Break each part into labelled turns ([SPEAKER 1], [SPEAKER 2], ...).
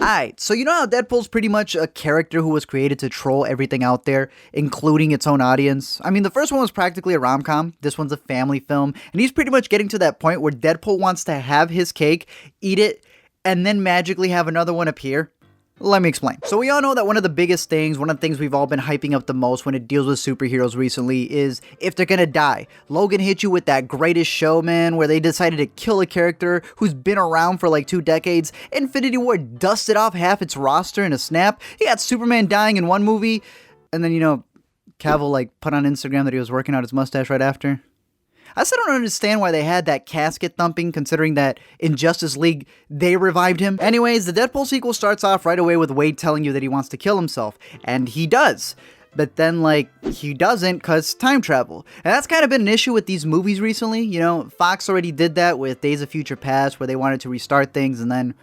[SPEAKER 1] Alright, so you know how Deadpool's pretty much a character who was created to troll everything out there, including its own audience? I mean, the first one was practically a rom-com, this one's a family film, and he's pretty much getting to that point where Deadpool wants to have his cake, eat it, and then magically have another one appear. Let me explain. So we all know that one of the biggest things, one of the things we've all been hyping up the most when it deals with superheroes recently is if they're gonna die. Logan hit you with that Greatest Showman where they decided to kill a character who's been around for like 2 decades. Infinity War dusted off half its roster in a snap. He got Superman dying in one movie, and then, you know, Cavill like put on Instagram that he was working out his mustache right after. I still don't understand why they had that casket thumping, considering that in Justice League, they revived him. Anyways, the Deadpool sequel starts off right away with Wade telling you that he wants to kill himself, and he does. But then, like, he doesn't because time travel. And that's kind of been an issue with these movies recently. You know, Fox already did that with Days of Future Past, where they wanted to restart things, and then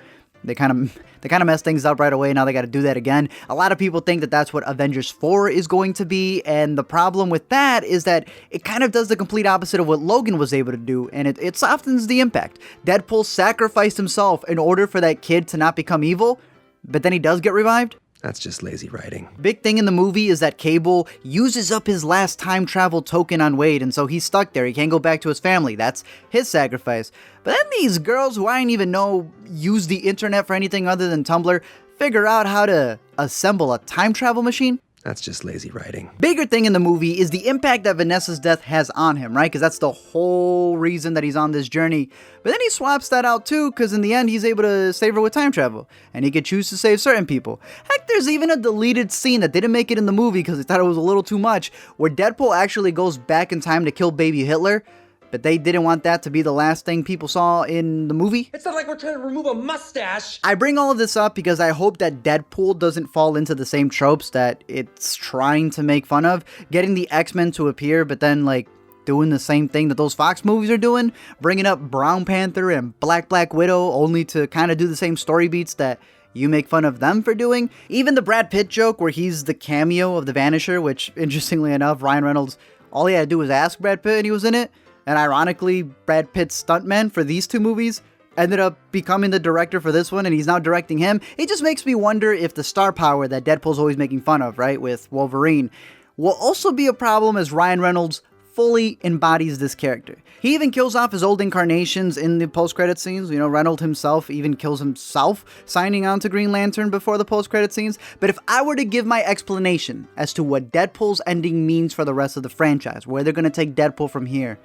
[SPEAKER 1] they kind of messed things up right away. Now they got to do that again. A lot of people think that that's what Avengers 4 is going to be, and the problem with that is that it kind of does the complete opposite of what Logan was able to do, and it softens the impact. Deadpool sacrificed himself in order for that kid to not become evil, but then he does get revived.
[SPEAKER 2] That's just lazy writing.
[SPEAKER 1] Big thing in the movie is that Cable uses up his last time travel token on Wade, and so he's stuck there. He can't go back to his family. That's his sacrifice. But then these girls who I didn't even know use the internet for anything other than Tumblr figure out how to assemble a time travel machine.
[SPEAKER 2] That's just lazy writing.
[SPEAKER 1] Bigger thing in the movie is the impact that Vanessa's death has on him, right? Because that's the whole reason that he's on this journey. But then he swaps that out too, because in the end, he's able to save her with time travel. And he could choose to save certain people. Heck, there's even a deleted scene that didn't make it in the movie because they thought it was a little too much, where Deadpool actually goes back in time to kill baby Hitler. But they didn't want that to be the last thing people saw in the movie.
[SPEAKER 3] It's not like we're trying to remove a mustache.
[SPEAKER 1] I bring all of this up because I hope that Deadpool doesn't fall into the same tropes that it's trying to make fun of. Getting the X-Men to appear, but then like doing the same thing that those Fox movies are doing. Bringing up Brown Panther and Black Widow only to kind of do the same story beats that you make fun of them for doing. Even the Brad Pitt joke where he's the cameo of the Vanisher, which interestingly enough, Ryan Reynolds, all he had to do was ask Brad Pitt and he was in it. And ironically, Brad Pitt's stuntman for these 2 movies ended up becoming the director for this one, and he's now directing him. It just makes me wonder if the star power that Deadpool's always making fun of, right, with Wolverine, will also be a problem as Ryan Reynolds fully embodies this character. He even kills off his old incarnations in the post-credit scenes. You know, Reynolds himself even kills himself signing on to Green Lantern before the post-credit scenes. But if I were to give my explanation as to what Deadpool's ending means for the rest of the franchise, where they're going to take Deadpool from here,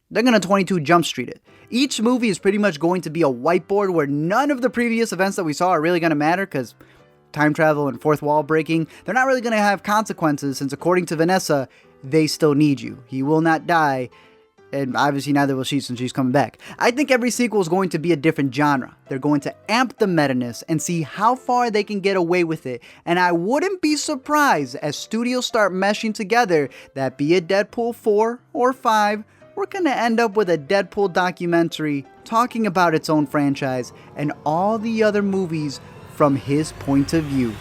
[SPEAKER 1] they're going to 22 Jump Street it. Each movie is pretty much going to be a whiteboard where none of the previous events that we saw are really going to matter because time travel and fourth wall breaking, they're not really going to have consequences since according to Vanessa, they still need you. He will not die, and obviously neither will she since she's coming back. I think every sequel is going to be a different genre. They're going to amp the meta-ness and see how far they can get away with it. And I wouldn't be surprised as studios start meshing together that be it Deadpool 4 or 5, we're gonna end up with a Deadpool documentary talking about its own franchise and all the other movies from his point of view.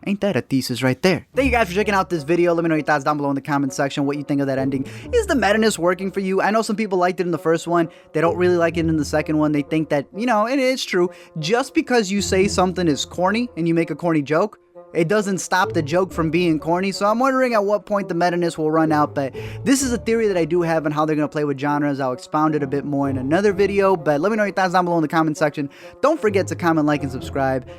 [SPEAKER 1] Ain't that a thesis right there? Thank you guys for checking out this video. Let me know your thoughts down below in the comment section, what you think of that ending. Is the meta-ness working for you? I know some people liked it in the first one. They don't really like it in the second one. They think that, you know, and it's true, just because you say something is corny and you make a corny joke, it doesn't stop the joke from being corny. So I'm wondering at what point the meta-ness will run out. But this is a theory that I do have on how they're going to play with genres. I'll expound it a bit more in another video. But let me know your thoughts down below in the comment section. Don't forget to comment, like, and subscribe.